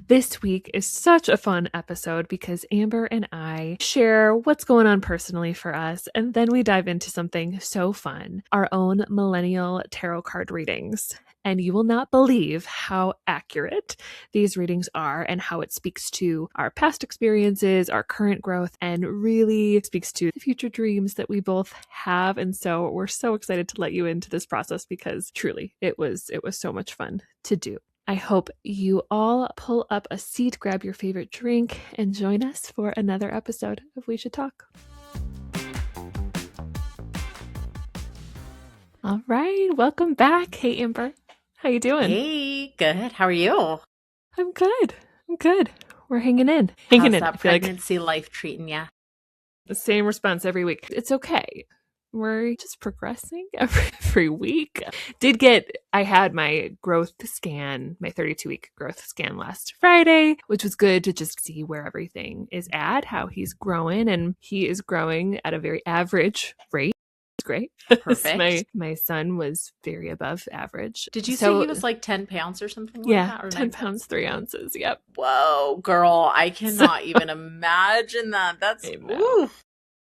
This week is such a fun episode because Amber and I share what's going on personally for us, and then we dive into something so fun, our own Millennial Tarot Card Readings. And you will not believe how accurate these readings are and how it speaks to our past experiences, our current growth, and really speaks to the future dreams that we both have. And so we're so excited to let you into this process because truly it was so much fun to do. I hope you all pull up a seat, grab your favorite drink, and join us for another episode of We Should Talk. All right, welcome back. Hey, Amber. How you doing? Hey, good. How are you? I'm good. We're hanging in. How's that pregnancy life treating you? The same response every week. It's okay. We're just progressing every week. I had my growth scan, my 32-week growth scan last Friday, which was good to just see where everything is at, how he's growing. And he is growing at a very average rate. Great. Perfect. My son was very above average. Did you say he was like 10 pounds or something like that? Yeah, 10 pounds, 3 ounces. Yep. Whoa, girl. I cannot even imagine that. That's, oof.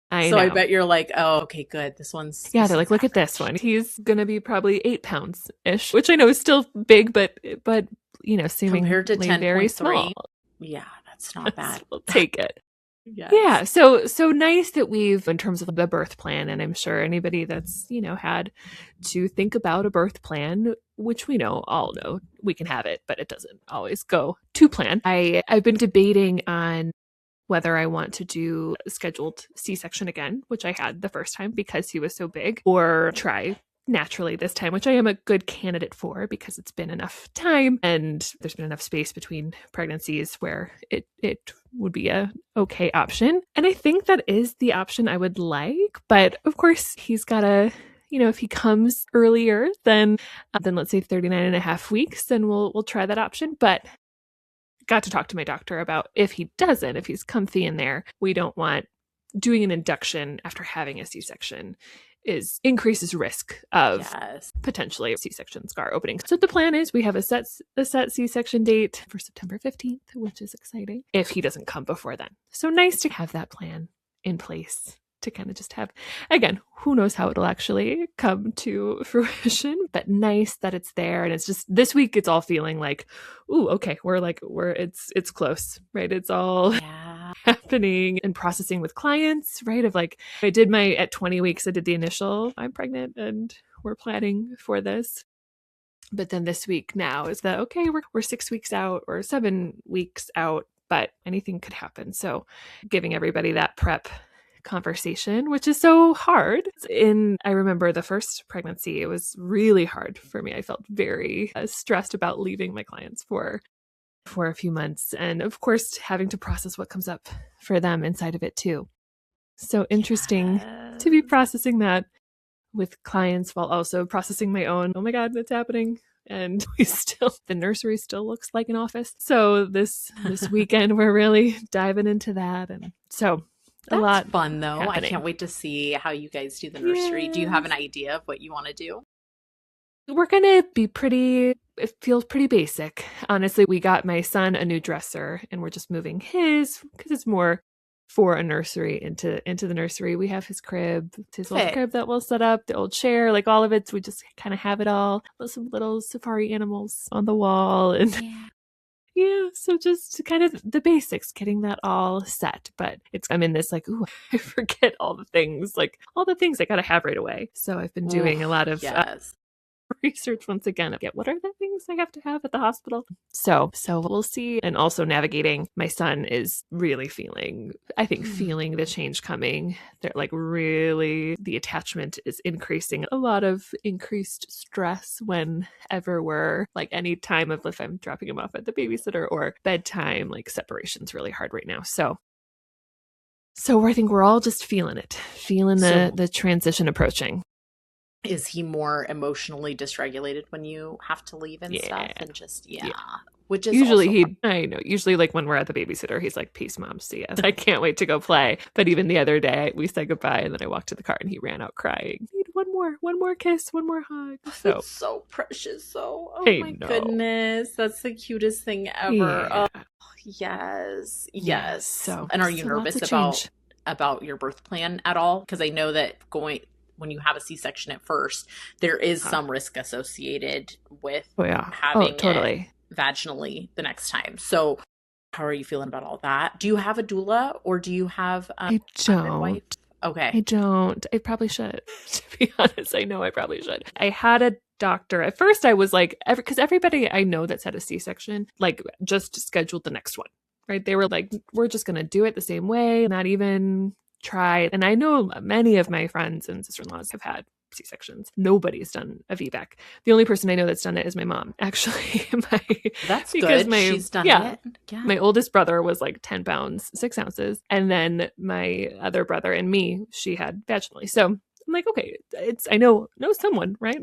I know. I bet you're like, oh, okay, good. This one's... Yeah, they're like, look at this one. He's going to be probably 8 pounds-ish, which I know is still big, but you know, seemingly compared to 10.3, very small. Yeah, that's not bad. We'll take it. Yes. Yeah, so nice that we've, in terms of the birth plan, and I'm sure anybody that's, had to think about a birth plan, which we all know we can have it, but it doesn't always go to plan. I've been debating on whether I want to do a scheduled C-section again, which I had the first time because he was so big, or try naturally this time, which I am a good candidate for because it's been enough time and there's been enough space between pregnancies where it would be a okay option. And I think that is the option I would like, but of course he's got to, if he comes earlier than let's say 39 and a half weeks, then we'll try that option. But got to talk to my doctor about if he's comfy in there, we don't want doing an induction after having a C-section increases risk of potentially a C-section scar opening. So the plan is we have a set C-section date for September 15th, which is exciting if he doesn't come before then. So nice to have that plan in place to kind of just have, again, who knows how it'll actually come to fruition, but nice that it's there. And it's just this week, it's all feeling like, ooh, okay, it's close, right? It's all happening and processing with clients, right? Of like, at 20 weeks, I did the initial, I'm pregnant and we're planning for this. But then this week now is that, okay, we're 6 weeks out or 7 weeks out, but anything could happen. So giving everybody that prep conversation, which is so hard. I remember the first pregnancy, it was really hard for me. I felt very stressed about leaving my clients for a few months. And of course, having to process what comes up for them inside of it too. So interesting to be processing that with clients while also processing my own, oh my God, that's happening. And the nursery still looks like an office. So this weekend, we're really diving into that. And so that's a lot fun though. happening. I can't wait to see how you guys do the nursery. Do you have an idea of what you want to do? We're going to be it feels pretty basic. Honestly, we got my son a new dresser and we're just moving his because it's more for a nursery into the nursery. We have his crib, his old crib that we'll set up, the old chair, like all of it. So we just kind of have it all. Some little safari animals on the wall and yeah, so just kind of the basics, getting that all set. But I'm in this like, ooh, I forget all the things I got to have right away. So I've been doing a lot of research once again. What are the things I have to have at the hospital? So we'll see. And also navigating, my son is really feeling the change coming. They're like really, the attachment is increasing. A lot of increased stress whenever we're like any time of if I'm dropping him off at the babysitter or bedtime, like separation's really hard right now. So I think we're all just feeling the transition approaching. Is he more emotionally dysregulated when you have to leave and stuff? And just, which is Usually also I know, usually like when we're at the babysitter, he's like, peace, mom, see ya. I can't wait to go play. But even the other day, we said goodbye and then I walked to the car and he ran out crying. Need one more kiss, one more hug. So it's so precious. So, oh I my know. goodness, that's the cutest thing ever. Yeah. Oh, yes, Yes. yes. So And are you lots nervous of change. about your birth plan at all? Because I know that when you have a C-section at first, there is Huh. some risk associated with Oh yeah. Oh, having it totally. vaginally the next time. So, how are you feeling about all that? Do you have a doula or do you have I a midwife? don't. Okay. I don't. I probably should. To be honest, I know I probably should. I had a doctor. At first, I was like, because everybody I know that's had a C-section, like, just scheduled the next one, right? They were like, we're just going to do it the same way, not even try. And I know many of my friends and sister-in-laws have had C-sections. Nobody's done a VBAC. The only person I know that's done it is my mom, actually. That's Because good. She's done yeah, it. Yeah. my oldest brother was like 10 pounds, 6 ounces. And then my other brother and me, she had vaginally. So I'm like, okay, I know someone, right?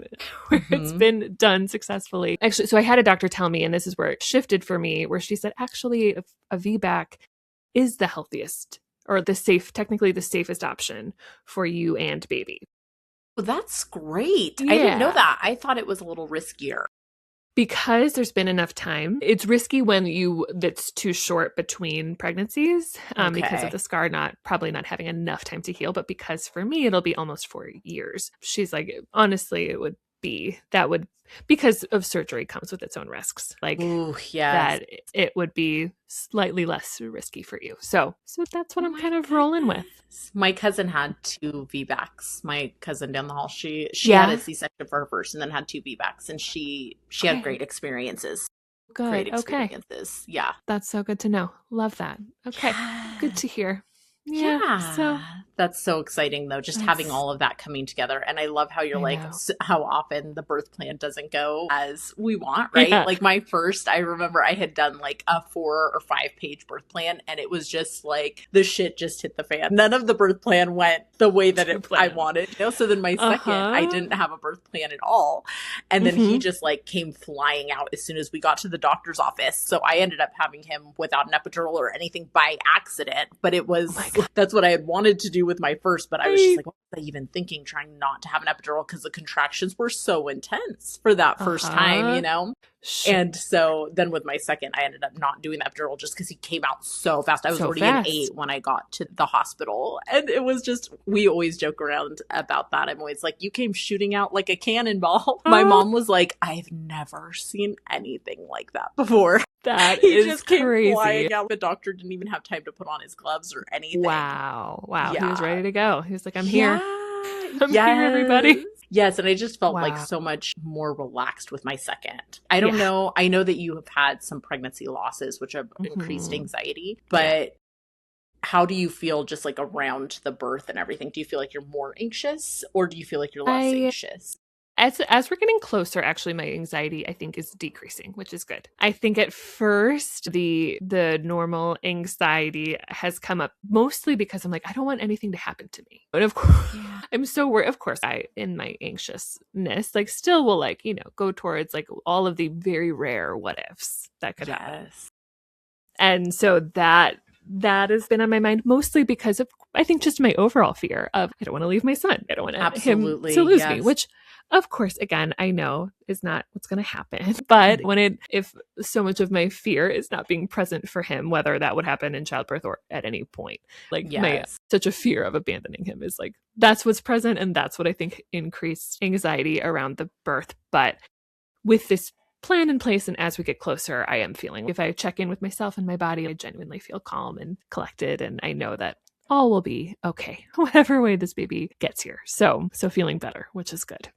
Where it's been done successfully. Actually, so I had a doctor tell me, and this is where it shifted for me, where she said, actually, a VBAC is the healthiest or technically the safest option for you and baby. Well, that's great. I didn't know Yeah. that. I thought it was a little riskier. Because there's been enough time. It's risky when that's too short between pregnancies, because of Okay. the scar probably not having enough time to heal. But because for me, it'll be almost 4 years. She's like, honestly, because of surgery comes with its own risks. Like Ooh, yes. that it would be slightly less risky for you. So that's what Oh I'm my kind of rolling with. goodness. My cousin had two VBACs. My cousin down the hall, she had a Yeah. C-section for her first and then had two VBACs, and she had Okay. great experiences. Great Good. Okay. experiences. Yeah. That's so good to know. Love that. Okay. Good Yeah. to hear. Yeah. So Yeah, that's so exciting though, just having that's, all of that coming together. And I love how you're I like, know. how often the birth plan doesn't go as we want, right? Yeah. Like my first, I remember I had done like a 4 or 5 page birth plan, and it was just like the shit just hit the fan. None of the birth plan went the way that I wanted, you know? So then my second, I didn't have a birth plan at all. And then he just like came flying out as soon as we got to the doctor's office. So I ended up having him without an epidural or anything by accident, but it was, that's what I had wanted to do with my first, but I was just like, what was I even thinking, trying not to have an epidural because the contractions were so intense for that first time, you know? Sure. And so then with my second, I ended up not doing the epidural just because he came out so fast. I was already an 8 when I got to the hospital. And it was just, we always joke around about that. I'm always like, you came shooting out like a cannonball. My mom was like, I've never seen anything like that before. That he is just crazy. came flying out. The doctor didn't even have time to put on his gloves or anything. Wow. Yeah. He was ready to go. He was like, I'm here. I'm Yes. here, everybody. Yes, and I just felt like Wow. so much more relaxed with my second. I don't know. I know that you have had some pregnancy losses, which have increased anxiety, but how do you feel just like around the birth and everything? Do you feel like you're more anxious, or do you feel like you're less anxious? As we're getting closer, actually, my anxiety, I think, is decreasing, which is good. I think at first the normal anxiety has come up mostly because I'm like, I don't want anything to happen to me. And of course, I'm so worried. Of course, I, in my anxiousness, like still will like, go towards like all of the very rare what ifs that could happen. And so that has been on my mind mostly because of, I think, just my overall fear of, I don't want to leave my son. I don't want him to lose me, which of course, again, I know is not what's going to happen. But if so much of my fear is not being present for him, whether that would happen in childbirth or at any point, like such a fear of abandoning him is like, that's what's present. And that's what I think increased anxiety around the birth. But with this plan in place, and as we get closer, I am feeling, if I check in with myself and my body, I genuinely feel calm and collected. And I know that all will be okay, whatever way this baby gets here. So feeling better, which is good.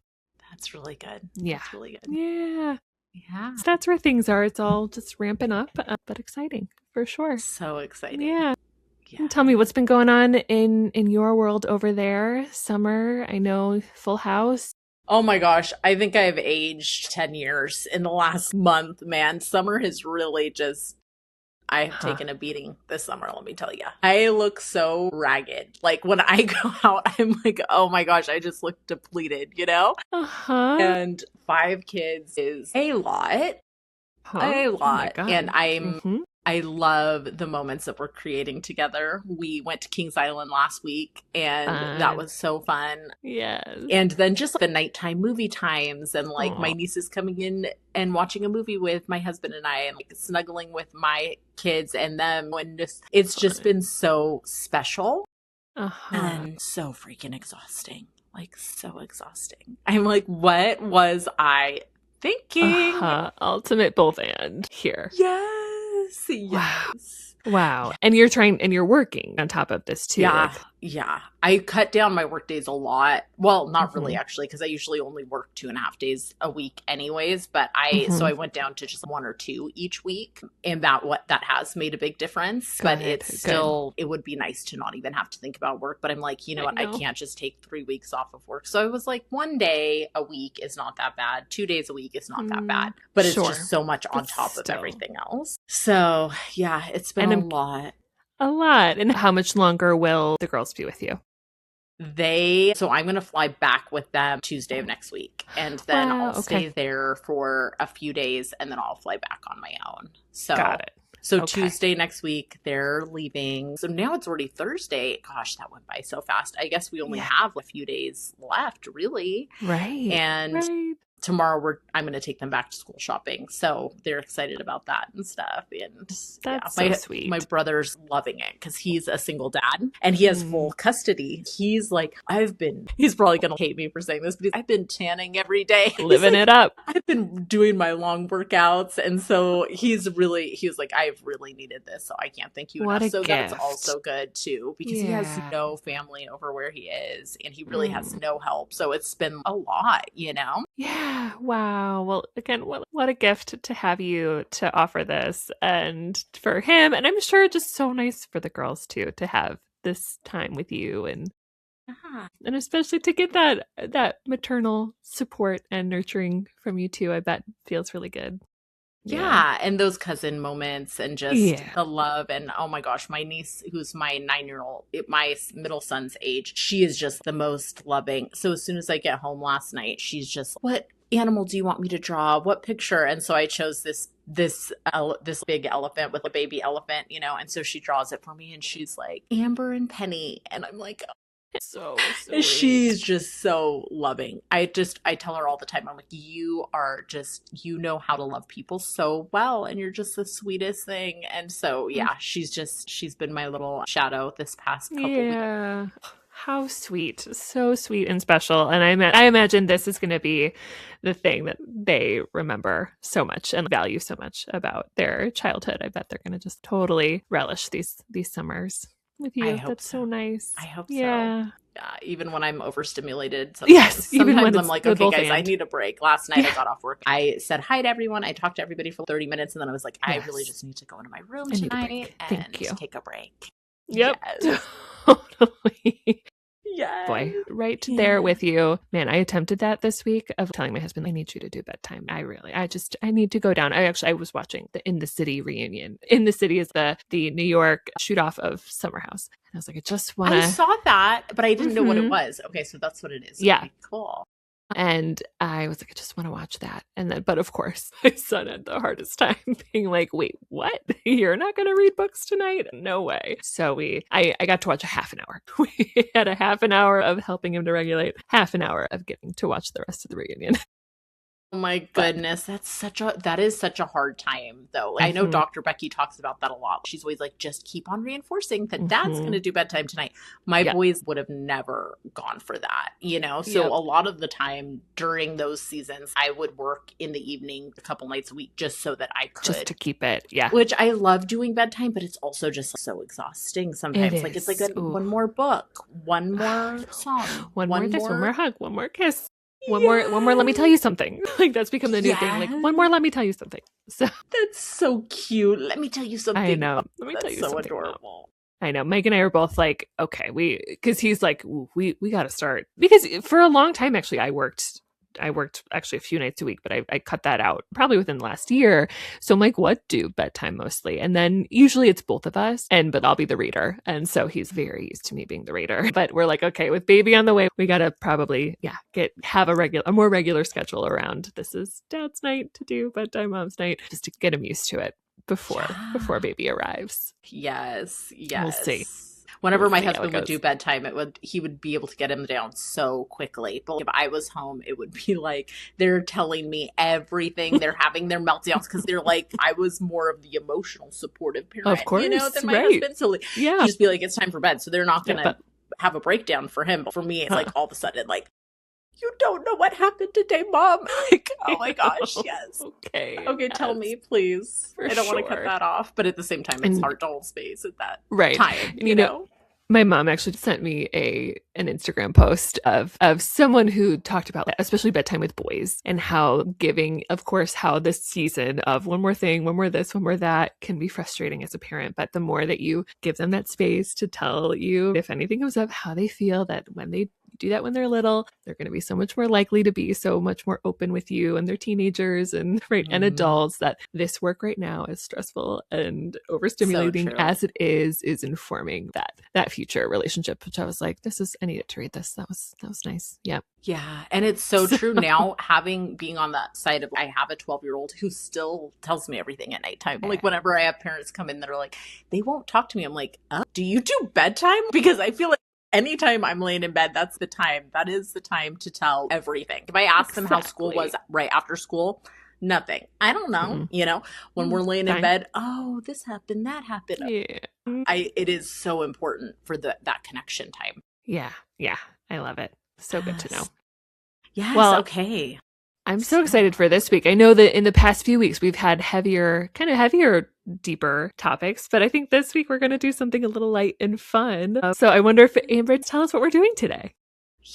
That's really good. Yeah. That's really good. Yeah. Yeah. So that's where things are. It's all just ramping up, but exciting for sure. So exciting. Yeah. And tell me what's been going on in your world over there. Summer, I know, full house. Oh my gosh, I think I've aged 10 years in the last month, man. Summer has really just, I've taken a beating this summer, let me tell you. I look so ragged. Like when I go out, I'm like, oh my gosh, I just look depleted, you know? And 5 kids is a lot. A Oh my lot. God. And I love the moments that we're creating together. We went to Kings Island last week and that was so fun. Yes. And then just the nighttime movie times and like my nieces coming in and watching a movie with my husband and I and like snuggling with my kids and them. And it's just been so special and so freaking exhausting. Like so exhausting. I'm like, what was I thinking? Ultimate both and here. Yes. Wow. And you're working on top of this too. Yeah. Yeah. I cut down my work days a lot. Well, not really actually, because I usually only work 2.5 days a week anyways. But so I went down to just 1 or 2 each week. And that has made a big difference. But it's still, it would be nice to not even have to think about work. But I'm like, you know what? I can't just take 3 weeks off of work. So I was like, 1 day a week is not that bad. 2 days a week is not that bad. But it's just so much on top of everything else. So yeah, it's been a lot. A lot. And how much longer will the girls be with you? So I'm going to fly back with them Tuesday of next week. And then I'll stay there for a few days and then I'll fly back on my own. So, got it. So Tuesday next week, they're leaving. So now it's already Thursday. Gosh, that went by so fast. I guess we only have a few days left, really. Right. And tomorrow I'm going to take them back to school shopping. So they're excited about that and stuff. And that's so sweet. My brother's loving it because he's a single dad and he has full custody. He's like, he's probably going to hate me for saying this, but I've been tanning every day. Living it up. I've been doing my long workouts. And so he was like, I've really needed this. So I can't thank you enough. So that's also good too, because he has no family over where he is and he really has no help. So it's been a lot, you know? Yeah. Wow. Well, again, what a gift to have you to offer this and for him. And I'm sure just so nice for the girls too, to have this time with you and especially to get that maternal support and nurturing from you too. I bet feels really good. Yeah, and those cousin moments and just the love. And oh my gosh, my niece, who's my 9-year-old, my middle son's age, she is just the most loving. So as soon as I get home last night, she's just, what animal do you want me to draw? What picture? And so I chose this big elephant with a baby elephant, you know, and so she draws it for me and she's like, Amber and Penny. And I'm like, so she's just so loving. I tell her all the time, I'm like, you know how to love people so well and you're just the sweetest thing. And so she's been my little shadow this past couple weeks. How sweet. So sweet and special. And I imagine this is going to be the thing that they remember so much and value so much about their childhood. I bet they're going to just totally relish these summers with you. That's so nice. I hope so. Yeah, even when I'm overstimulated. Sometimes I'm like, okay, guys, I need a break. Last night I got off work. I said hi to everyone. I talked to everybody for 30 minutes. And then I was like, I really just need to go into my room tonight and take a break. Yep. Yes. Totally. Yes. Boy, right there with you. Man, I attempted that this week of telling my husband, I need you to do bedtime. I need to go down. I was watching the In the City reunion. In the City is the New York shoot off of Summer House. And I was like, I just want to. I saw that, but I didn't know what it was. Okay, so that's what it is. Yeah. Okay, cool. And I was like, I just want to watch that. And then, but of course, my son had the hardest time being like, wait, what? You're not going to read books tonight? No way. So I got to watch a half an hour. We had a half an hour of helping him to regulate, half an hour of getting to watch the rest of the reunion. Oh my goodness, that is such a hard time though. Like, I know Dr. Becky talks about that a lot. She's always like, just keep on reinforcing that dad's going to do bedtime tonight. My boys would have never gone for that, you know? So a lot of the time during those seasons, I would work in the evening a couple nights a week just so that I could. Just to keep it, yeah. Which I love doing bedtime, but it's also just so exhausting sometimes. It's like one more book, one more song, one more hug, one more kiss. One more, let me tell you something. Like that's become the new thing. Like one more, let me tell you something. So that's so cute. Let me tell you something. I know. Let me tell you something. So adorable. I know. Mike and I are both like, okay, because he's like, we got to start. Because for a long time, actually, I worked I worked actually a few nights a week, but I cut that out probably within the last year. So I'm like, what do bedtime mostly? And then usually it's both of us, but I'll be the reader. And so he's very used to me being the reader. But we're like, okay, with baby on the way, we got to probably, have a more regular schedule around this is dad's night to do bedtime, mom's night, just to get him used to it before baby arrives. Yes. We'll see. Whenever my husband would do bedtime, he would be able to get him down so quickly. But if I was home, it would be like they're telling me everything. They're having their meltdowns because they're like, I was more of the emotional, supportive parent, of course, than my husband. So he'd just be like, it's time for bed. So they're not going to have a breakdown for him. But for me, it's like all of a sudden, like, you don't know what happened today, Mom. Like, oh my gosh, yes. Okay, tell me, please. I don't want to cut that off. But at the same time, it's hard to hold space at that time. You know, my mom actually sent me an Instagram post of someone who talked about, especially bedtime with boys, and how how this season of one more thing, one more this, one more that can be frustrating as a parent. But the more that you give them that space to tell you if anything comes up, how they feel, that when they do that when they're little, they're going to be so much more likely to be so much more open with you and their teenagers and adults, that this work right now is stressful and overstimulating as it is informing that future relationship, which I was like, I needed to read this. That was nice. Yeah. Yeah. And it's so true now, being on that side of, I have a 12-year-old who still tells me everything at nighttime. Like whenever I have parents come in that are like, they won't talk to me. I'm like, do you do bedtime? Because I feel like anytime I'm laying in bed, that is the time to tell everything. If I ask them how school was right after school, nothing. I don't know. When we're laying in bed, oh, this happened, that happened. Yeah. It is so important for that connection time. Yeah. I love it. So good to know. Yes. Well, okay. I'm so excited for this week. I know that in the past few weeks, we've had heavier, deeper topics, but I think this week we're going to do something a little light and fun. So I wonder if Amber, tell us what we're doing today.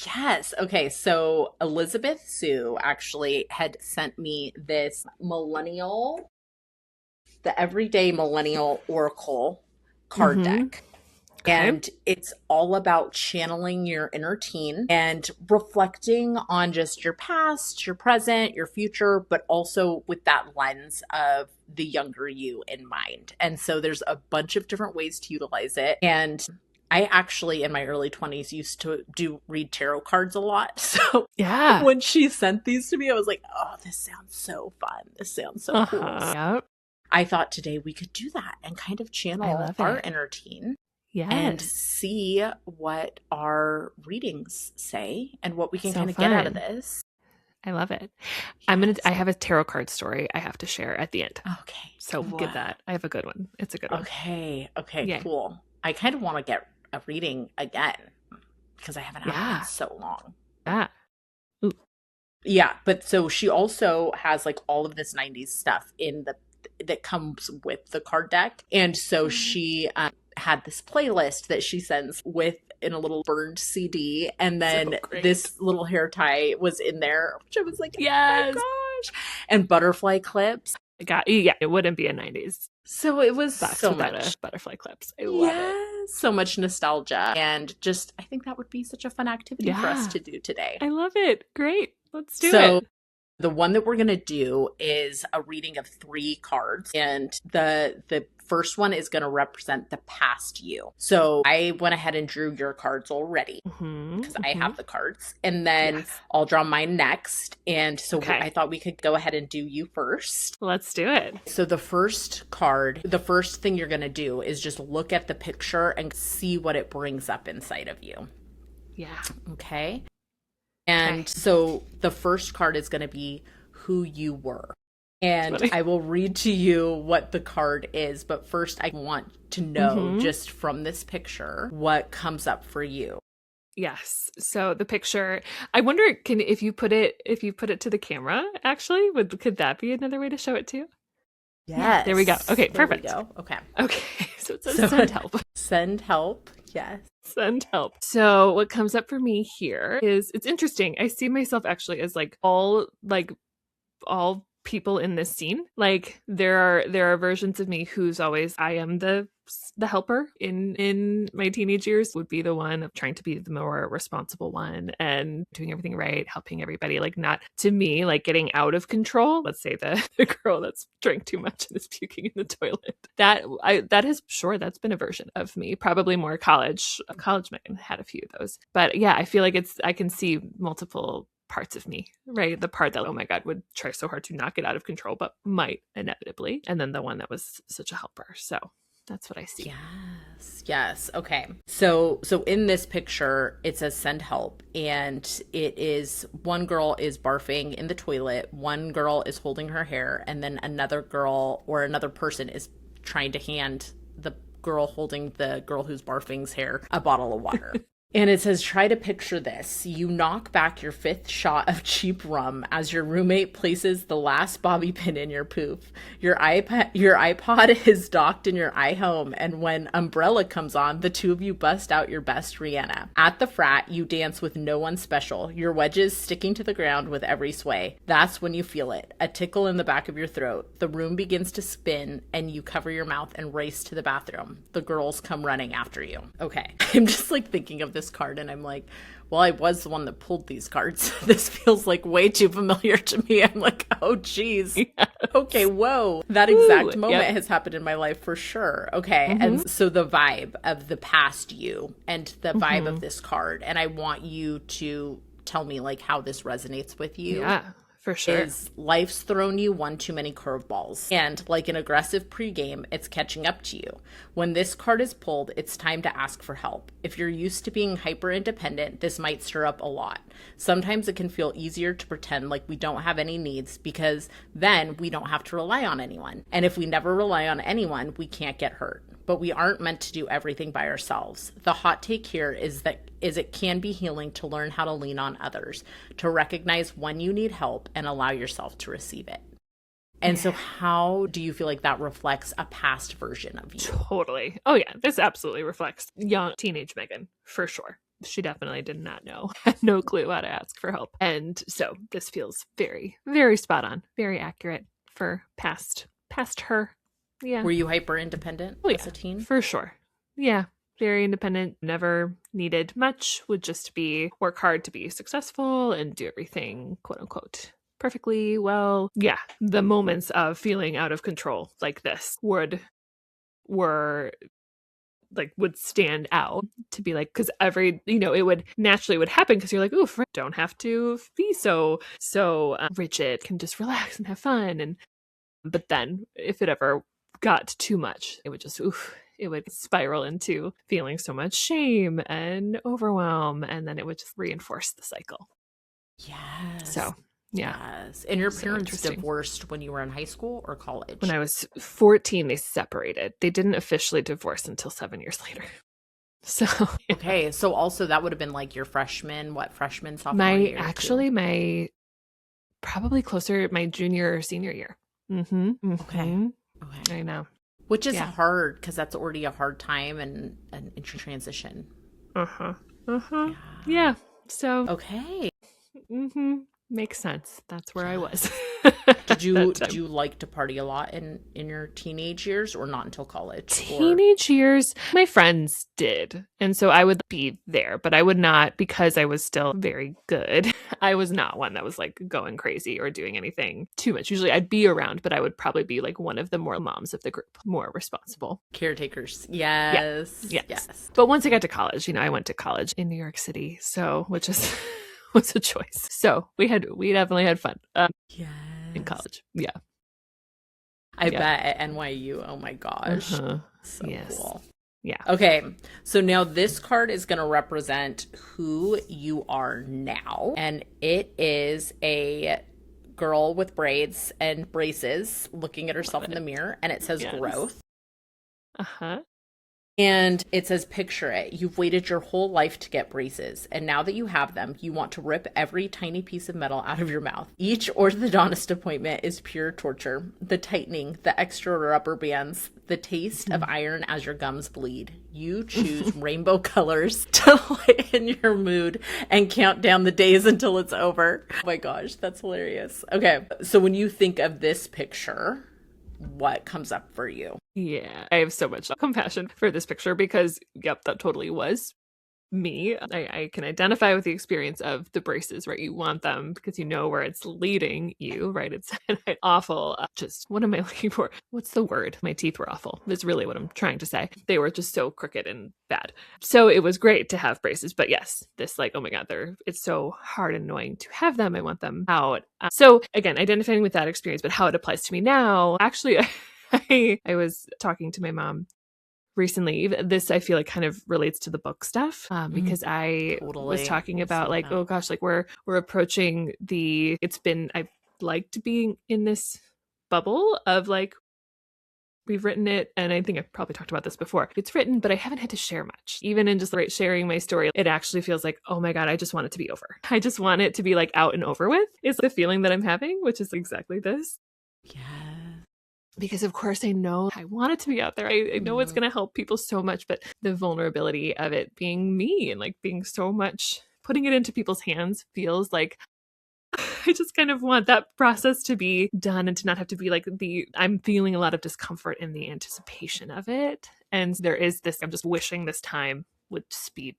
Yes. Okay. So Elizabeth Sue actually had sent me this the Everyday Millennial Oracle card deck. Okay. And it's all about channeling your inner teen and reflecting on just your past, your present, your future, but also with that lens of the younger you in mind. And so there's a bunch of different ways to utilize it. And I actually, in my early 20s, used to read tarot cards a lot. So when she sent these to me, I was like, oh, this sounds so fun. This sounds so cool. Yep. I thought today we could do that and kind of channel our inner teen. Yes. And see what our readings say and what we can kind of get out of this. I love it. Yes. I have a tarot card story I have to share at the end. Okay. So get that. I have a good one. It's a good one. Okay. Cool. I kind of want to get a reading again because I haven't had it in so long. Ooh. Yeah. But so she also has like all of this 90s stuff that comes with the card deck. And so she had this playlist that she sends in a little burned CD, and then this little hair tie was in there, which I was like, yes, oh my gosh, and butterfly clips. It wouldn't be a 90s. So it was so much butterfly clips. I love it. So much nostalgia, and just I think that would be such a fun activity for us to do today. I love it. Great, let's do it. The one that we're going to do is a reading of 3 cards, and the first one is going to represent the past you. So I went ahead and drew your cards already because I have the cards, and then I'll draw mine next. And so I thought we could go ahead and do you first. Let's do it. So the first card, the first thing you're going to do is just look at the picture and see what it brings up inside of you. Yeah. Okay. And so the first card is going to be who you were. And I will read to you what the card is. But first, I want to know just from this picture what comes up for you. Yes. So the picture, I wonder, if you put it to the camera, actually, could that be another way to show it too? Yes. Yeah, there we go. Okay, perfect. There we go. Okay. So it says send help. Send help. Yes. Send help. So what comes up for me here is, it's interesting. I see myself actually as all people in this scene. Like there are versions of me who's always, I am the helper in my teenage years, would be the one of trying to be the more responsible one and doing everything right, helping everybody, like not to me, like getting out of control. Let's say the girl that's drank too much and is puking in the toilet. That's been a version of me, probably more college. Megan had a few of those. But yeah, I feel like I can see multiple parts of me, right? The part that, oh my God, would try so hard to not get out of control, but might inevitably. And then the one that was such a helper. So that's what I see. Yes. Okay. So in this picture, it says send help, and it is one girl is barfing in the toilet, one girl is holding her hair, and then another girl or another person is trying to hand the girl holding the girl who's barfing's hair a bottle of water. And it says, try to picture this. You knock back your 5th shot of cheap rum as your roommate places the last bobby pin in your poof. Your iPod is docked in your iHome, and when Umbrella comes on, the two of you bust out your best Rihanna. At the frat, you dance with no one special, your wedges sticking to the ground with every sway. That's when you feel it, a tickle in the back of your throat. The room begins to spin, and you cover your mouth and race to the bathroom. The girls come running after you. Okay, I'm just like thinking of this card and I'm like, well, I was the one that pulled these cards. This feels like way too familiar to me. I'm like, oh geez. Yes. Okay, whoa. That exact moment has happened in my life for sure. Okay. And so the vibe of the past you and the vibe of this card, and I want you to tell me like how this resonates with you. Yeah. For sure. Is life's thrown you one too many curveballs. And like an aggressive pregame, it's catching up to you. When this card is pulled, it's time to ask for help. If you're used to being hyper independent, this might stir up a lot. Sometimes it can feel easier to pretend like we don't have any needs because then we don't have to rely on anyone. And if we never rely on anyone, we can't get hurt. But we aren't meant to do everything by ourselves. The hot take here is it can be healing to learn how to lean on others, to recognize when you need help and allow yourself to receive it. And so how do you feel like that reflects a past version of you? Totally. Oh yeah, this absolutely reflects young teenage Megan, for sure. She definitely did not know, had no clue how to ask for help. And so this feels very, very spot on, very accurate for past her. Yeah. Were you hyper independent as a teen? For sure. Yeah. Very independent, never needed much, would just be work hard to be successful and do everything, quote unquote, perfectly well. Yeah. The moments of feeling out of control like this would stand out to be like, because it would naturally happen because you're like, ooh, don't have to be so rigid, can just relax and have fun. But then if it ever got too much, it would just it would spiral into feeling so much shame and overwhelm, and then it would just reinforce the cycle. Yes. So yeah. Yes. And your parents divorced when you were in high school or college? When I was 14, they separated. They didn't officially divorce until 7 years later. So yeah. Okay, so also that would have been like your freshman sophomore year? My probably closer my junior or senior year. Okay. I know. Which is hard because that's already a hard time and an transition. Yeah. So. Okay. Makes sense. That's where I was. Did you like to party a lot in your teenage years or not until college? Teenage years, my friends did. And so I would be there, but I would not, because I was still very good. I was not one that was like going crazy or doing anything too much. Usually I'd be around, but I would probably be like one of the more moms of the group, more responsible. Caretakers. Yes. Yes. But once I got to college, I went to college in New York City. So, which is was a choice. So we definitely had fun in college. Yeah. I bet at NYU. Oh my gosh. So cool. Yeah. Okay. So now this card is going to represent who you are now. And it is a girl with braids and braces looking at herself in the mirror. And it says growth. And it says, picture it. You've waited your whole life to get braces. And now that you have them, you want to rip every tiny piece of metal out of your mouth. Each orthodontist appointment is pure torture. The tightening, the extra rubber bands, the taste of iron as your gums bleed. You choose rainbow colors to lighten your mood and count down the days until it's over. Oh my gosh, that's hilarious. Okay, so when you think of this picture, what comes up for you? Yeah, I have so much compassion for this picture because, yep, that totally was me. I can identify with the experience of the braces, right? You want them because you know where it's leading you, right? It's awful. Just, what am I looking for? What's the word? My teeth were awful. That's really what I'm trying to say. They were just so crooked and bad. So it was great to have braces. But yes, this like, oh my God, it's so hard and annoying to have them. I want them out. So again, identifying with that experience, but how it applies to me now, actually, I was talking to my mom recently. This I feel like kind of relates to the book stuff because I was talking about like, oh gosh, like we're approaching I've liked being in this bubble of like, we've written it, and I think I've probably talked about this before. It's written, but I haven't had to share much. Even in just sharing my story, it actually feels like, oh my God, I just want it to be over. I just want it to be like out and over with is the feeling that I'm having, which is exactly this. Yeah. Because of course I know I want it to be out there. I know it's going to help people so much, but the vulnerability of it being me and like being so much, putting it into people's hands feels like I just kind of want that process to be done and to not have to be like I'm feeling a lot of discomfort in the anticipation of it. And there is this, I'm just wishing this time would speed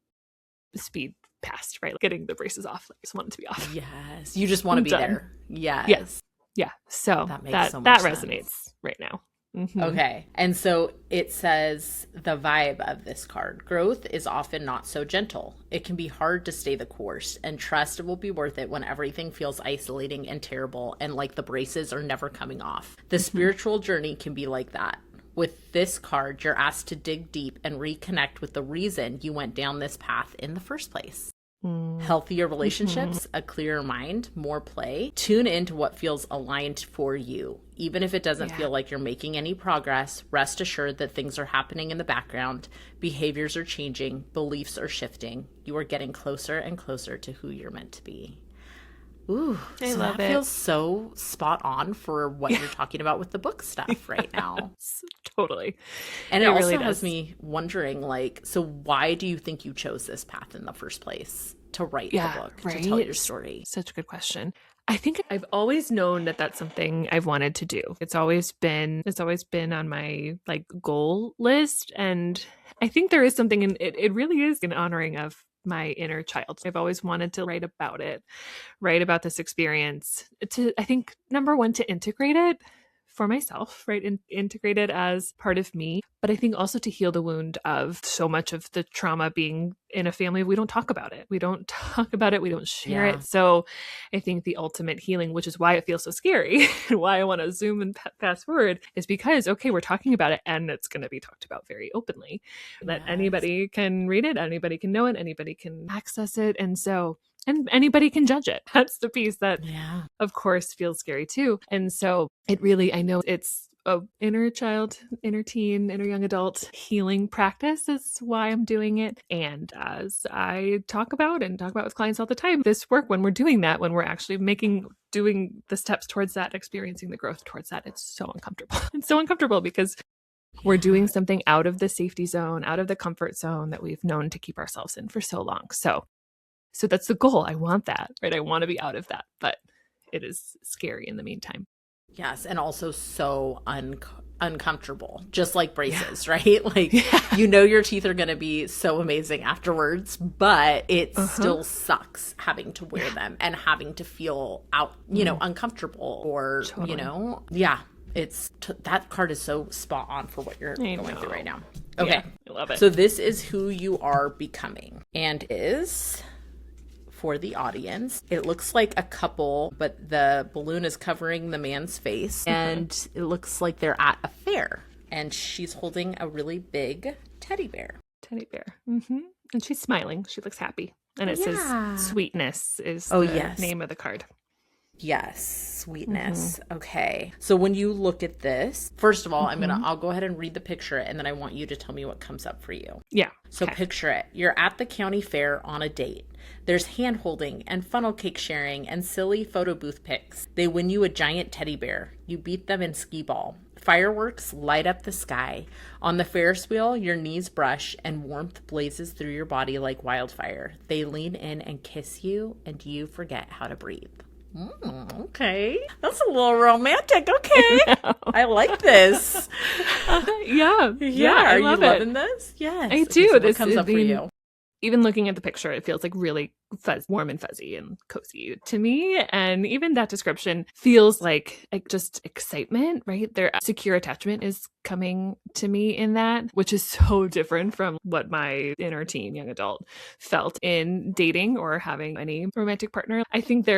past, right? Like getting the braces off. I just want it to be off. Yes. You just want to be there. Yes. Yes. Yeah. So that resonates right now. Mm-hmm. Okay. And so it says the vibe of this card. Growth is often not so gentle. It can be hard to stay the course, and trust it will be worth it when everything feels isolating and terrible and like the braces are never coming off. The spiritual journey can be like that. With this card, you're asked to dig deep and reconnect with the reason you went down this path in the first place. Healthier relationships, a clearer mind, more play. Tune into what feels aligned for you. Even if it doesn't feel like you're making any progress, rest assured that things are happening in the background. Behaviors are changing. Beliefs are shifting. You are getting closer and closer to who you're meant to be. Ooh, I love it. Feels so spot on for what you're talking about with the book stuff right now. Totally. And it also really has me wondering, like, so why do you think you chose this path in the first place to write the book, to tell your story? Such a good question. I think I've always known that that's something I've wanted to do. It's always been on my like goal list. And I think there is something in it. It really is an honoring of my inner child. I've always wanted to write about this experience I think, number one, to integrate it for myself, right? And integrate it as part of me. But I think also to heal the wound of so much of the trauma being in a family. We don't talk about it. We don't talk about it. We don't share it. So I think the ultimate healing, which is why it feels so scary and why I want to zoom and fast forward, is because, okay, we're talking about it and it's going to be talked about very openly. That anybody can read it, anybody can know it, anybody can access it. And anybody can judge it. That's the piece that, of course, feels scary too. And so it really, I know it's a inner child, inner teen, inner young adult healing practice is why I'm doing it. And as I talk about with clients all the time, this work, when we're doing that, when we're actually doing the steps towards that, experiencing the growth towards that, it's so uncomfortable. It's so uncomfortable because we're doing something out of the safety zone, out of the comfort zone that we've known to keep ourselves in for so long. So that's the goal. I want that, right? I want to be out of that, but it is scary in the meantime. Yes. And also so uncomfortable, just like braces, right? Like, your teeth are going to be so amazing afterwards, but it still sucks having to wear them and having to feel uncomfortable or, that card is so spot on for what you're going through right now. Okay. Yeah, I love it. So this is who you are becoming, and is... for the audience, it looks like a couple, but the balloon is covering the man's face, and it looks like they're at a fair, and she's holding a really big teddy bear. And she's smiling. She looks happy, and it says sweetness is the name of the card. Yes, sweetness. Okay. So when you look at this, first of all, I'll go ahead and read the picture, and then I want you to tell me what comes up for you. Yeah. So picture it. You're at the county fair on a date. There's hand holding and funnel cake sharing and silly photo booth pics. They win you a giant teddy bear. You beat them in skee ball. Fireworks light up the sky. On the Ferris wheel, your knees brush and warmth blazes through your body like wildfire. They lean in and kiss you, and you forget how to breathe. Okay. That's a little romantic. Okay. I like this. Yeah. Are you loving this? Yes. I do. So this what comes up for you? Even looking at the picture, it feels like really warm and fuzzy and cozy to me. And even that description feels like just excitement, right? Their secure attachment is coming to me in that, which is so different from what my inner teen, young adult felt in dating or having any romantic partner. I think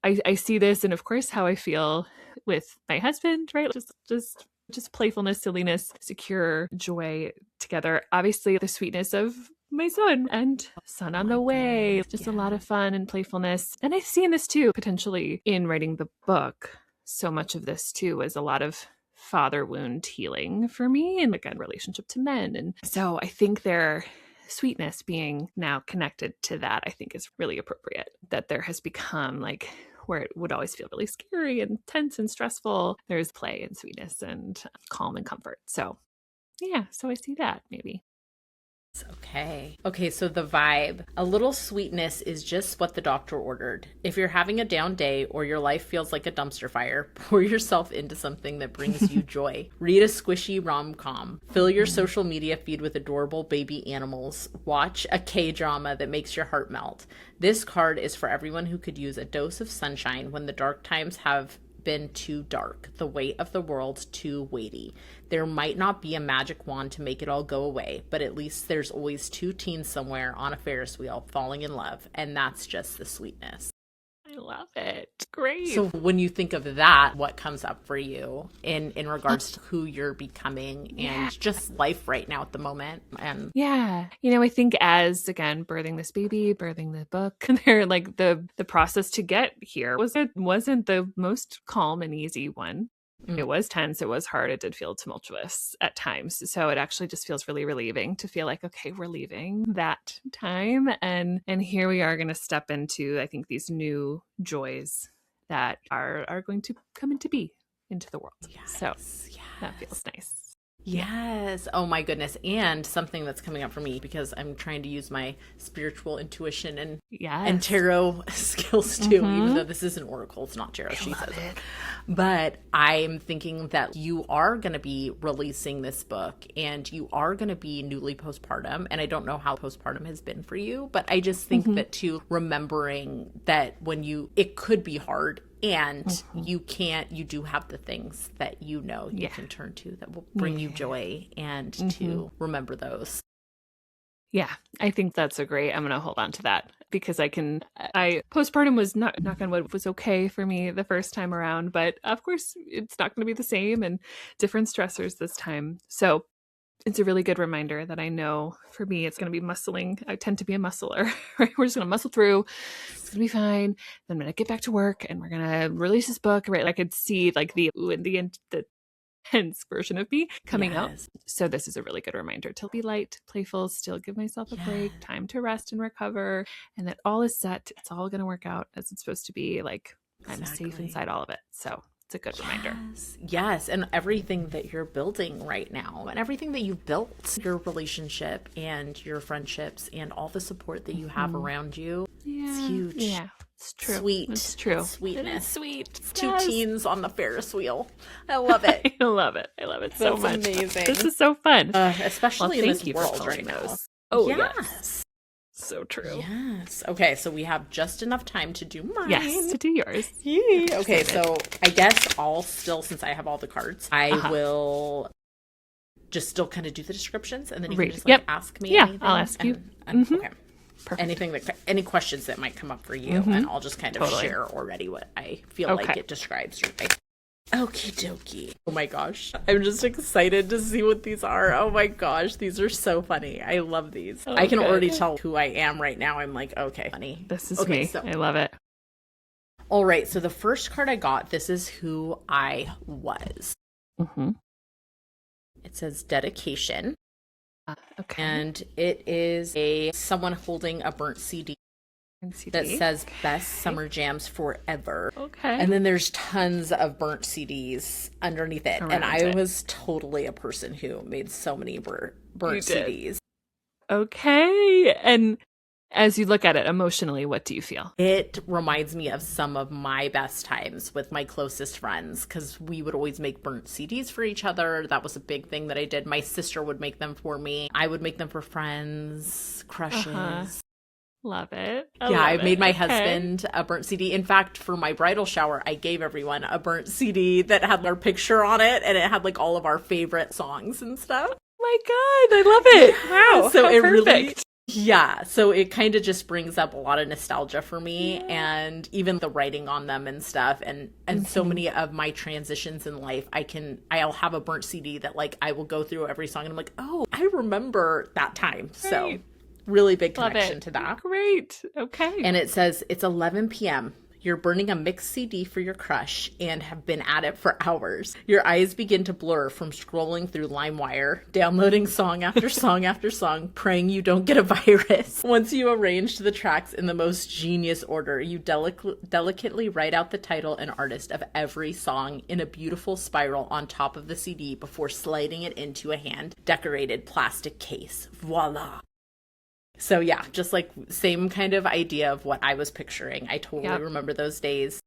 I see this, and of course how I feel with my husband, right? Just playfulness, silliness, secure joy together. Obviously the sweetness of my son and son on the way. Just a lot of fun and playfulness. And I've seen this too, potentially in writing the book. So much of this too was a lot of father wound healing for me and again, relationship to men. And so I think their sweetness being now connected to that, I think is really appropriate. That there has become like where it would always feel really scary and tense and stressful. There's play and sweetness and calm and comfort. So yeah, so I see that maybe. Okay, so the vibe. A little sweetness is just what the doctor ordered. If you're having a down day or your life feels like a dumpster fire, pour yourself into something that brings you joy. Read a squishy rom-com. Fill your social media feed with adorable baby animals. Watch a K-drama that makes your heart melt. This card is for everyone who could use a dose of sunshine when the dark times have been too dark, the weight of the world too weighty. There might not be a magic wand to make it all go away, but at least there's always two teens somewhere on a Ferris wheel falling in love, and that's just the sweetness. I love it. Great. So when you think of that, what comes up for you in regards to who you're becoming and just life right now at the moment? And I think as again birthing this baby, birthing the book, they're like the process to get here wasn't the most calm and easy one. It was tense. It was hard. It did feel tumultuous at times. So it actually just feels really relieving to feel like, okay, we're leaving that time. And here we are going to step into, I think, these new joys that are going to come into the world. So that feels nice. Yes. Oh my goodness. And something that's coming up for me because I'm trying to use my spiritual intuition and tarot skills too, even though this is an oracle, it's not tarot. She says it. But I'm thinking that you are going to be releasing this book and you are going to be newly postpartum. And I don't know how postpartum has been for you, but I just think that too, remembering that it could be hard. And you do have the things that you can turn to that will bring you joy and to remember those. Yeah, I think that's I'm going to hold on to that because postpartum was knock on wood was okay for me the first time around, but of course it's not going to be the same and different stressors this time. So it's a really good reminder that I know for me, it's going to be muscling. I tend to be a muscler, right? We're just going to muscle through. It's going to be fine. Then I'm going to get back to work and we're going to release this book, right? I could see like the intense version of me coming out. So this is a really good reminder to be light, playful, still give myself a break, time to rest and recover. And that all is set. It's all going to work out as it's supposed to be. Like I'm safe inside all of it. So it's a good reminder. Yes. And everything that you're building right now and everything that you've built, your relationship and your friendships and all the support that you have around you, it's huge. Yeah. It's true. Sweet. It's true. Sweetness. It is sweet. Two teens on the Ferris wheel. I love it. I love it. I love it so much. Amazing. This is so fun. Especially in this world right now. Oh, yes. So true. Yes. Okay, so we have just enough time to do mine. Yes, to do yours. Yay. Okay, so I guess since I have all the cards, I will just still kind of do the descriptions and then you can just ask me anything. I'll ask you. Okay. Perfect. Any questions that might come up for you, and I'll just kind of share already what I feel like it describes your life. Okie dokie. Oh my gosh. I'm just excited to see what these are. Oh my gosh. These are so funny. I love these. I can already tell who I am right now. I'm like, okay, funny. This is me. So, I love it. All right. So the first card I got, this is who I was. Mm-hmm. It says dedication. Okay. And it is someone holding a burnt CD that says best summer jams forever. Okay. And then there's tons of burnt CDs underneath it. And I was totally a person who made so many burnt CDs. Okay. And as you look at it emotionally, what do you feel? It reminds me of some of my best times with my closest friends, because we would always make burnt CDs for each other. That was a big thing that I did. My sister would make them for me. I would make them for friends, crushes. Love it. I made my husband a burnt CD. In fact, for my bridal shower, I gave everyone a burnt CD that had our picture on it, and it had like all of our favorite songs and stuff. My God, I love it. Wow. So it perfect. Really, so it kind of just brings up a lot of nostalgia for me, and even the writing on them and stuff, and so many of my transitions in life, I'll have a burnt CD that like I will go through every song and I'm like, oh, I remember that time. Right. So really big connection to that. Great. Okay. And it says it's 11 p.m. You're burning a mixed CD for your crush and have been at it for hours. Your eyes begin to blur from scrolling through LimeWire, downloading song after song after song, praying you don't get a virus. Once you arrange the tracks in the most genius order, you delicately write out the title and artist of every song in a beautiful spiral on top of the CD before sliding it into a hand-decorated plastic case. Voila! So yeah, just like same kind of idea of what I was picturing. I totally remember those days.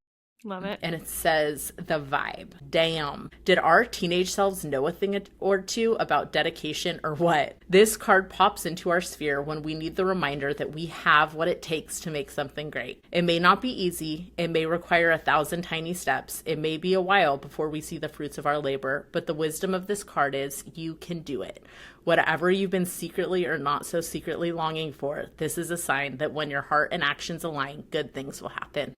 Love it. And it says the vibe. Damn. Did our teenage selves know a thing or two about dedication or what? This card pops into our sphere when we need the reminder that we have what it takes to make something great. It may not be easy. It may require 1,000 tiny steps. It may be a while before we see the fruits of our labor. But the wisdom of this card is you can do it. Whatever you've been secretly or not so secretly longing for, this is a sign that when your heart and actions align, good things will happen.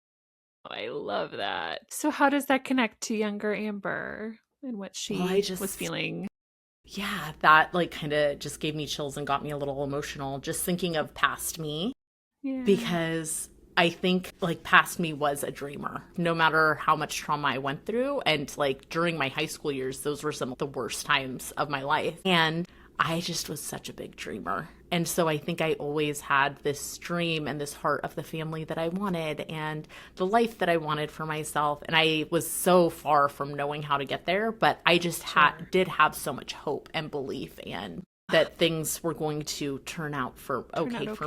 I love that. So how does that connect to younger Amber and what she was feeling? Yeah, that like kind of just gave me chills and got me a little emotional just thinking of past me. Yeah. Because I think like past me was a dreamer, no matter how much trauma I went through. And like during my high school years, those were some of the worst times of my life. And I just was such a big dreamer. And so I think I always had this dream and this heart of the family that I wanted and the life that I wanted for myself. And I was so far from knowing how to get there, but I just did have so much hope and belief and that things were going to turn out for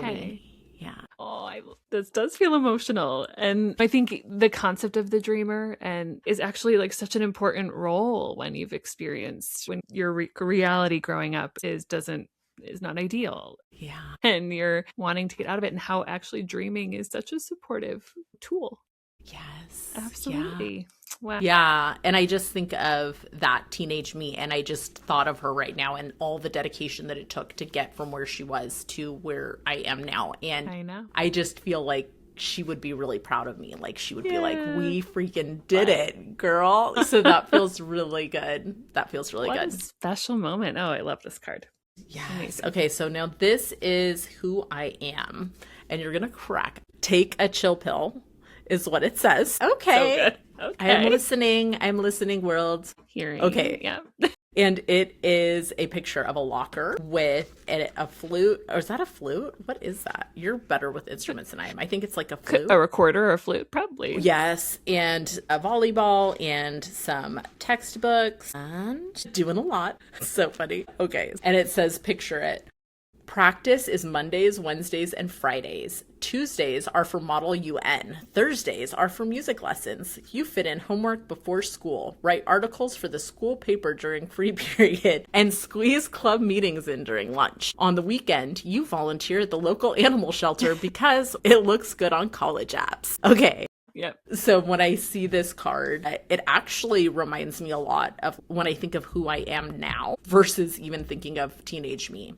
me. Yeah. Oh, this does feel emotional. And I think the concept of the dreamer is actually like such an important role when you've experienced when your reality growing up is not ideal. Yeah. And you're wanting to get out of it, and how actually dreaming is such a supportive tool. Yes. Absolutely. Yeah. Wow. Yeah. And I just think of that teenage me, and I just thought of her right now and all the dedication that it took to get from where she was to where I am now. And I know. I just feel like she would be really proud of me. Like she would be like, we freaking did it, girl. So that feels really good. That feels really good. What a special moment. Oh, I love this card. Yes. Amazing. Okay, so now this is who I am. And you're going to crack. Take a chill pill is what it says. Okay. So good. Okay. I'm listening, world. Hearing. Okay. Yeah. And it is a picture of a locker with a flute. Or is that a flute? What is that? You're better with instruments than I am. I think it's like a flute. A recorder or a flute, probably. Yes. And a volleyball and some textbooks and doing a lot. So funny. Okay. And it says, picture it. Practice is Mondays, Wednesdays, and Fridays. Tuesdays are for Model UN. Thursdays are for music lessons. You fit in homework before school, write articles for the school paper during free period, and squeeze club meetings in during lunch. On the weekend, you volunteer at the local animal shelter because it looks good on college apps. Okay. Yep. So when I see this card, it actually reminds me a lot of when I think of who I am now versus even thinking of teenage me.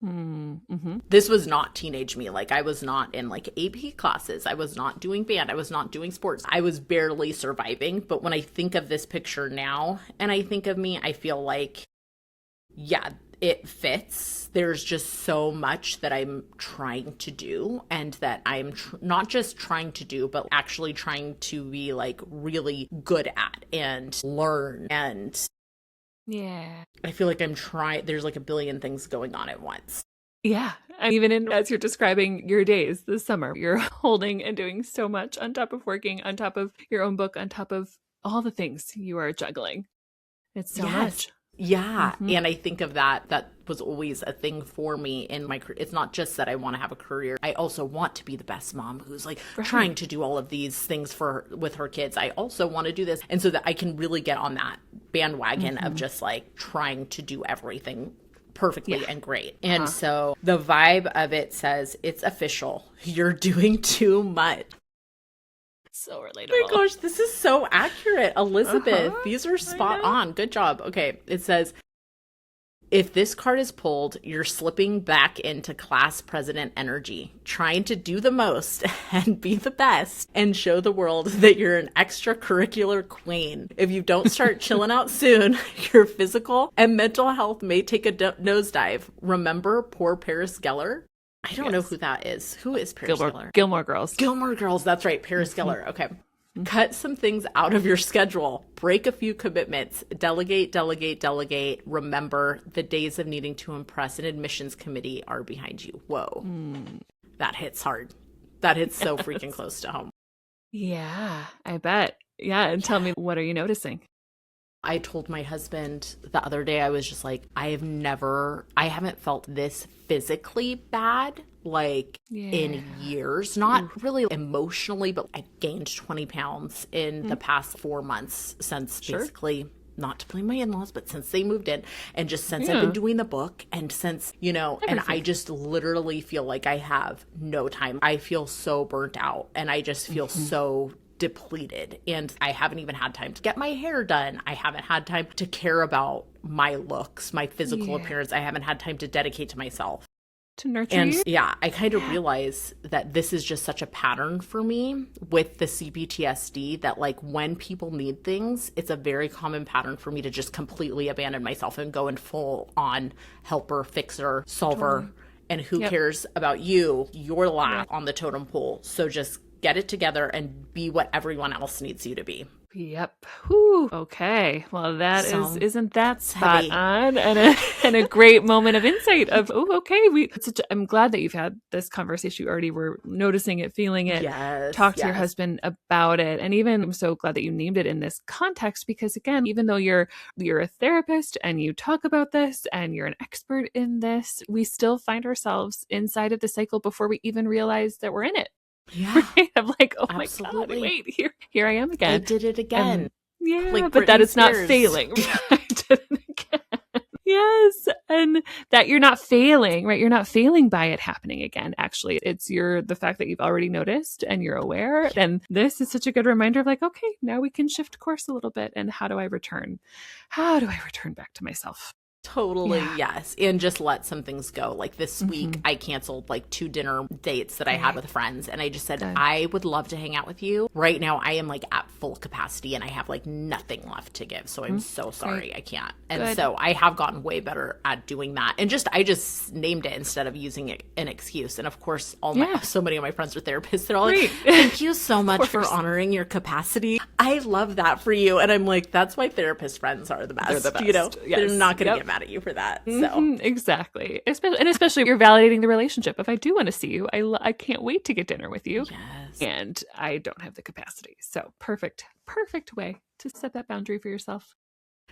Mm-hmm. This was not teenage me. Like I was not in like AP classes. I was not doing band. I was not doing sports. I was barely surviving. But when I think of this picture now and I think of me, I feel like, yeah, it fits. There's just so much that I'm trying to do, and that I'm not just trying to do, but actually trying to be like really good at and learn. And yeah, I feel like there's like a billion things going on at once. Yeah. And even as you're describing your days this summer, you're holding and doing so much on top of working, on top of your own book, on top of all the things you are juggling. It's so much. Yeah. Mm-hmm. And I think of that was always a thing for me in my career. It's not just that I want to have a career. I also want to be the best mom who's like trying to do all of these things with her kids. I also want to do this. And so that I can really get on that bandwagon of just like trying to do everything perfectly and great. And so the vibe of it says, it's official. You're doing too much. So relatable. Oh my gosh, this is so accurate, Elizabeth. These are spot on. Good job. Okay, it says, if this card is pulled, you're slipping back into class president energy, trying to do the most and be the best and show the world that you're an extracurricular queen. If you don't start chilling out soon, your physical and mental health may take a nosedive. Remember poor Paris Geller? I don't know who that is. Who is Paris Geller? Gilmore Girls. Gilmore Girls. That's right. Paris Geller. Okay. Cut some things out of your schedule. Break a few commitments. Delegate. Remember, the days of needing to impress an admissions committee are behind you. Whoa. That hits hard. That hits so freaking close to home. Yeah, I bet. Yeah. And tell me, what are you noticing? I told my husband the other day, I was just like, I haven't felt this physically bad, like in years. Not really emotionally, but I gained 20 pounds in the past 4 months since basically, not to blame my in-laws, but since they moved in, and just since I've been doing the book, and since, and I just literally feel like I have no time. I feel so burnt out, and I just feel so depleted, and I haven't even had time to get my hair done. I haven't had time to care about my looks, my physical appearance. I haven't had time to dedicate to myself. To nurture you? Yeah, I kind of realize that this is just such a pattern for me with the CPTSD, that like when people need things, it's a very common pattern for me to just completely abandon myself and go in full on helper, fixer, solver. And who cares about you? You're last on the totem pole. So just get it together and be what everyone else needs you to be. Yep. Whew. Okay. Well, isn't that spot on and a great moment of insight of, okay. I'm glad that you've had this conversation. You already were noticing it, feeling it. Talk to your husband about it. And even I'm so glad that you named it in this context, because again, even though you're a therapist and you talk about this and you're an expert in this, we still find ourselves inside of the cycle before we even realize that we're in it. Yeah. Right? I'm like, oh absolutely. My God, wait, here I am again. I did it again. Like but that it's not failing. I did it again. Yes. And that you're not failing, right? You're not failing by it happening again. Actually, it's the fact that you've already noticed and you're aware. And this is such a good reminder of like, okay, now we can shift course a little bit. And how do I return back to myself? Totally, yes. And just let some things go. Like this week, I canceled like 2 dinner dates that I had with friends. And I just said, I would love to hang out with you. Right now, I am like at full capacity and I have like nothing left to give. So I'm so sorry I can't. And so I have gotten way better at doing that. And I just named it instead of using it an excuse. And of course, so many of my friends are therapists. They're all like, thank you so much for honoring your capacity. I love that for you. And I'm like, that's why therapist friends are the best. They're the best. They're not going to get mad at you for that. So exactly. Especially you're validating the relationship. If I do want to see you, I can't wait to get dinner with you. Yes. And I don't have the capacity. So perfect way to set that boundary for yourself.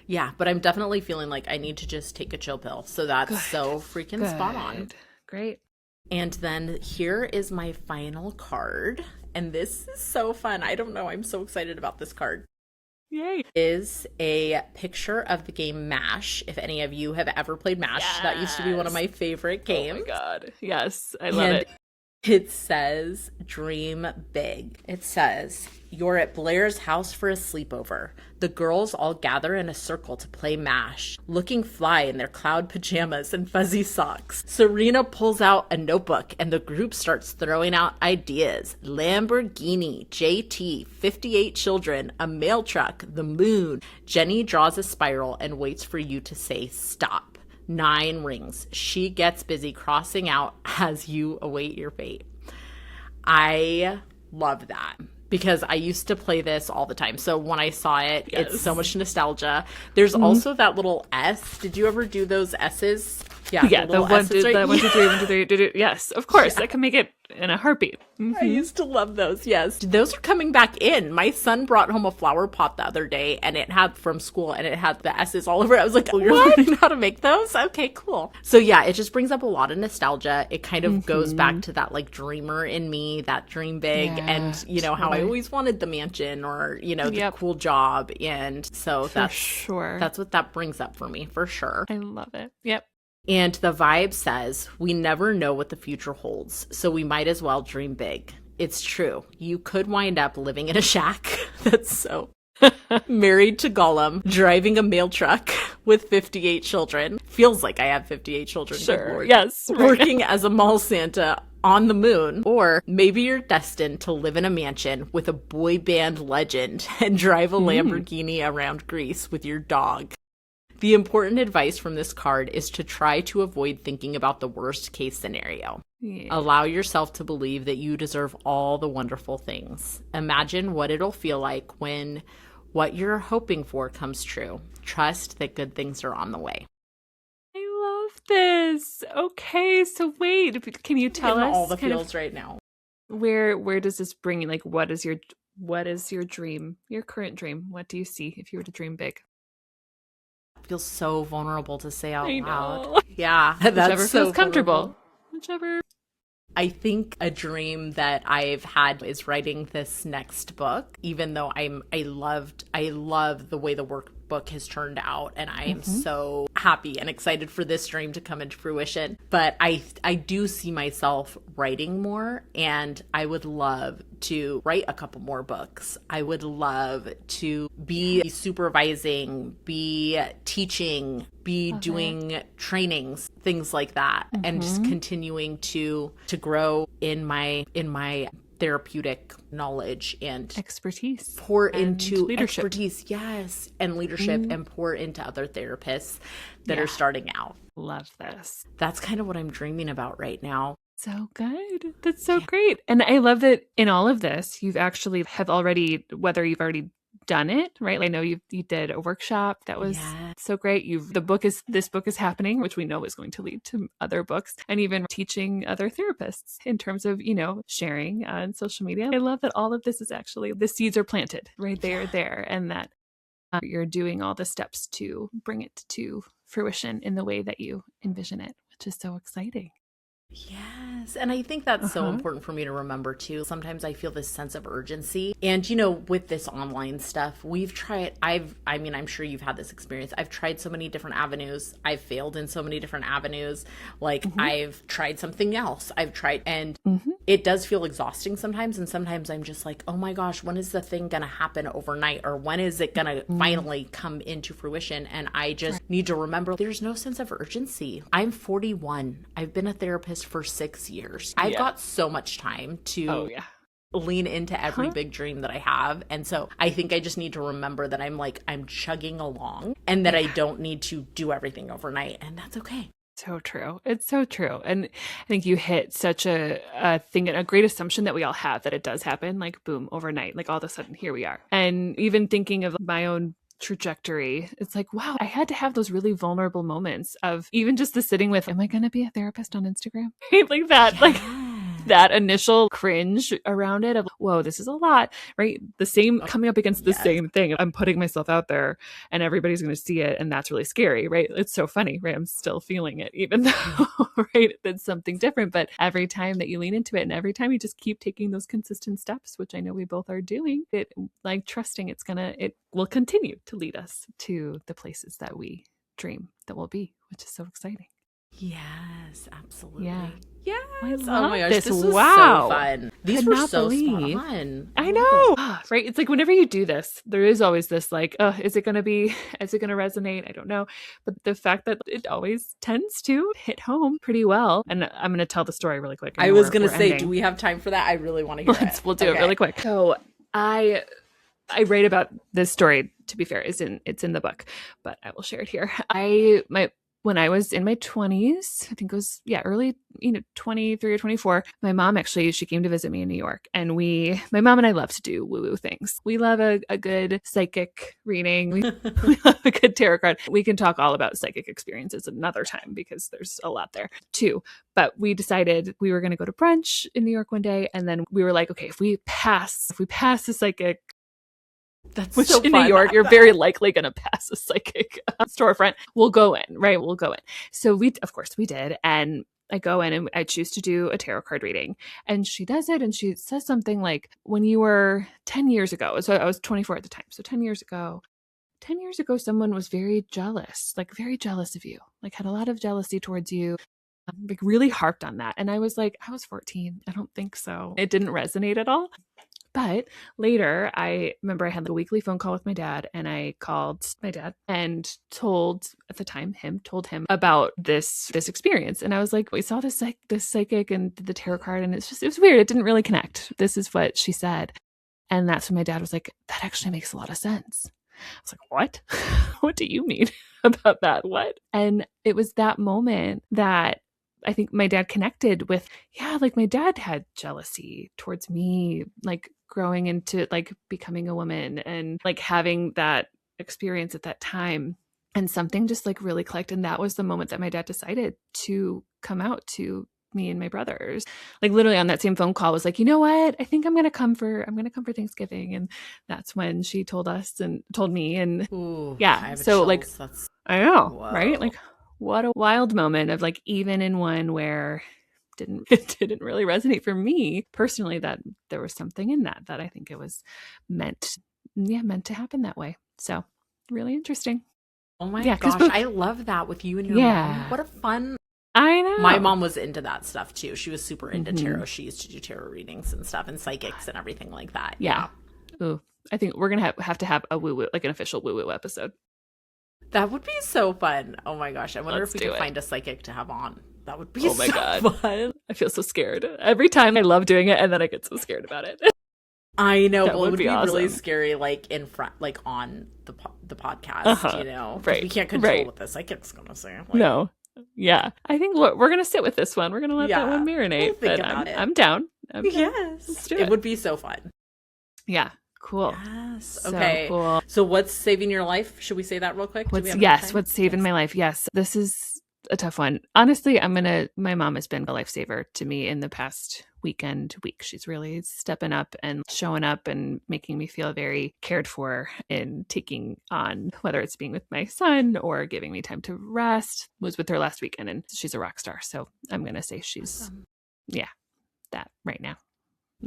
Yeah, but I'm definitely feeling like I need to just take a chill pill. So that's so freaking spot on. Great. And then here is my final card. And this is so fun. I don't know. I'm so excited about this card. Yay. Is a picture of the game MASH. If any of you have ever played MASH, that used to be one of my favorite games. Oh my God. Yes, I love it. It says, dream big. It says, you're at Blair's house for a sleepover. The girls all gather in a circle to play MASH, looking fly in their cloud pajamas and fuzzy socks. Serena pulls out a notebook and the group starts throwing out ideas. Lamborghini, JT, 58 children, a mail truck, the moon. Jenny draws a spiral and waits for you to say stop. 9 rings. She gets busy crossing out as you await your fate. I love that because I used to play this all the time. So when I saw it, it's so much nostalgia. There's also that little S. Did you ever do those S's? Yeah, the 1, 2, 3, 1, 2, 3. Yes, of course. I can make it in a heartbeat. I used to love those. Yes. Those are coming back in. My son brought home a flower pot the other day and it had from school and it had the S's all over it. I was like, oh, you're learning how to make those? Okay, cool. So yeah, it just brings up a lot of nostalgia. It kind of goes back to that like dreamer in me, that dream big and you know, how I always wanted the mansion or, you know, the cool job. And so that's what that brings up for me for sure. I love it. Yep. And the vibe says, we never know what the future holds, so we might as well dream big. It's true. You could wind up living in a shack. That's so married to Gollum, driving a mail truck with 58 children. Feels like I have 58 children. Sure. Yes. Working as a mall Santa on the moon. Or maybe you're destined to live in a mansion with a boy band legend and drive a Lamborghini around Greece with your dog. The important advice from this card is to try to avoid thinking about the worst case scenario. Yeah. Allow yourself to believe that you deserve all the wonderful things. Imagine what it'll feel like when what you're hoping for comes true. Trust that good things are on the way. I love this. Okay, so wait, can you tell us all the feels right now? Where does this bring you? Like, what is your dream, your current dream? What do you see if you were to dream big? Feels so vulnerable to say out loud. Yeah, that's whichever so feels comfortable. Whichever. I think a dream that I've had is writing this next book, even though I love the way the workbook has turned out, and I am so happy and excited for this dream to come into fruition. But I do see myself writing more, and I would love to write a couple more books. I would love to be supervising, be teaching, be doing trainings, things like that, and just continuing to grow in my therapeutic knowledge and expertise, pour into leadership. Expertise, yes, and leadership, and pour into other therapists that are starting out. Love this. That's kind of what I'm dreaming about right now. So good. That's so great. And I love that in all of this, you've actually whether you've already done it, right? I know you did a workshop that was so great. This book is happening, which we know is going to lead to other books, and even teaching other therapists in terms of, sharing on social media. I love that all of this is actually, the seeds are planted right there, and that you're doing all the steps to bring it to fruition in the way that you envision it, which is so exciting. Yes. And I think that's so important for me to remember too. Sometimes I feel this sense of urgency. And, with this online stuff, we've tried, I'm sure you've had this experience. I've tried so many different avenues. I've failed in so many different avenues. Like I've tried something else. And it does feel exhausting sometimes. And sometimes I'm just like, oh my gosh, when is the thing going to happen overnight? Or when is it going to finally come into fruition? And I just need to remember there's no sense of urgency. I'm 41. I've been a therapist for 6 years. I've got so much time to lean into every big dream that I have. And so I think I just need to remember that I'm chugging along, and that I don't need to do everything overnight, and that's okay. So true. It's so true. And I think you hit such a thing, a great assumption that we all have, that it does happen, like boom, overnight, like all of a sudden here we are. And even thinking of my own trajectory, it's like, wow, I had to have those really vulnerable moments of even just the sitting with, am I going to be a therapist on Instagram? Like that, like that initial cringe around it of, whoa, this is a lot, right? The same, coming up against the same thing. I'm putting myself out there and everybody's going to see it. And that's really scary, right? It's so funny, right? I'm still feeling it, even though, right, that's something different. But every time that you lean into it, and every time you just keep taking those consistent steps, which I know we both are doing, it, like trusting it will continue to lead us to the places that we dream that will be, which is so exciting. Yes, absolutely. Yeah. Yes. I love my gosh, this. This was Wow. so fun. These were so fun. I know. Right. It's like whenever you do this, there is always this like, is it going to resonate? I don't know. But the fact that it always tends to hit home pretty well. And I'm going to tell the story really quick. I was going to say, do we have time for that? I really want to hear it. We'll do it really quick. So I write about this story, to be fair, it's in the book, but I will share it here. when I was in my 20s, I think it was, early, 23 or 24, my mom actually, she came to visit me in New York, and my mom and I love to do woo-woo things. We love a good psychic reading. We love a good tarot card. We can talk all about psychic experiences another time because there's a lot there too. But we decided we were going to go to brunch in New York one day. And then we were like, okay, if we pass the psychic, which so in New York, you're very likely going to pass a psychic storefront. We'll go in, right? We'll go in. So of course we did. And I go in and I choose to do a tarot card reading. And she does it. And she says something like, when you were 10 years ago, so I was 24 at the time. So 10 years ago, someone was very jealous of you, like had a lot of jealousy towards you, like really harped on that. And I was like, I was 14. I don't think so. It didn't resonate at all. But later, I remember I had a weekly phone call with my dad, and I called my dad and told him about this experience. And I was like, we saw this psychic and the tarot card, and it was weird. It didn't really connect. This is what she said. And that's when my dad was like, that actually makes a lot of sense. I was like, what? What do you mean about that? What? And it was that moment that I think my dad connected with, like my dad had jealousy towards me, like growing into like becoming a woman and like having that experience at that time. And something just like really clicked. And that was the moment that my dad decided to come out to me and my brothers. Like literally on that same phone call was like, you know what? I think I'm going to come for Thanksgiving. And that's when she told me. And Ooh, so like, I know, whoa. Right? Like what a wild moment of like, even in one where it didn't really resonate for me personally, that there was something in that I think it was meant to happen that way. So really interesting. Oh my gosh. I love that with you and your mom. What a fun. I know. My mom was into that stuff too. She was super into tarot. She used to do tarot readings and stuff and psychics and everything like that. Yeah. Ooh, I think we're going to have to have a woo-woo, like an official woo-woo episode. That would be so fun. Oh my gosh. I wonder if we could find a psychic to have on. That would be so fun. I feel so scared. Every time I love doing it, and then I get so scared about it. I know. Well, it would be awesome. Really scary, like in front, like on the podcast, you know? Right. We can't control what the psychic's going to say. Like, no. Yeah. I think we're going to sit with this one. We're going to let that one marinate. We'll think about it. I'm down. Yes. Let's do it. It would be so fun. Yeah. Cool. Yes. So okay. Cool. So what's saving your life? Should we say that real quick? What's saving my life? Yes. This is a tough one. Honestly, my mom has been a lifesaver to me in the past week. She's really stepping up and showing up and making me feel very cared for in taking on, whether it's being with my son or giving me time to rest. Was with her last weekend, and she's a rock star. So I'm going to say she's, awesome. That right now.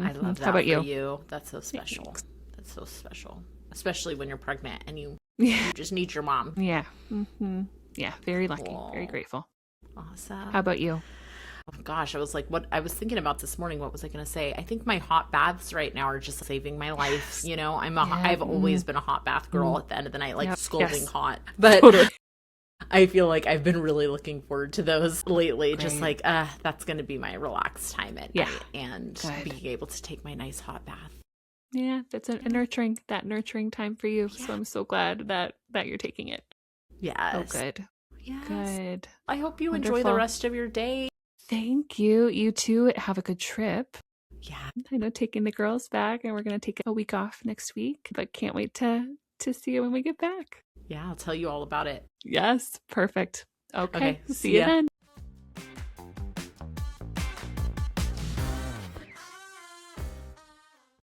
I love that. How about you? That's so special. Thanks. That's so special, especially when you're pregnant and you just need your mom. Yeah. Mm-hmm. Yeah, very lucky, very grateful. Awesome. How about you? Oh gosh, I was thinking about this morning. What was I going to say? I think my hot baths right now are just saving my life. You know, I've always been a hot bath girl at the end of the night, like scalding hot. But totally. I feel like I've been really looking forward to those lately. Great. Just like, that's going to be my relaxed time at night and being able to take my nice hot bath. Yeah, that's a nurturing time for you. Yeah. So I'm so glad that you're taking it. Yes. Oh, good. Yes. Good. I hope you enjoy the rest of your day. Thank you. You too. Have a good trip. Yeah. I know, taking the girls back, and we're going to take a week off next week, but can't wait to see you when we get back. Yeah, I'll tell you all about it. Yes. Perfect. Okay. See you then.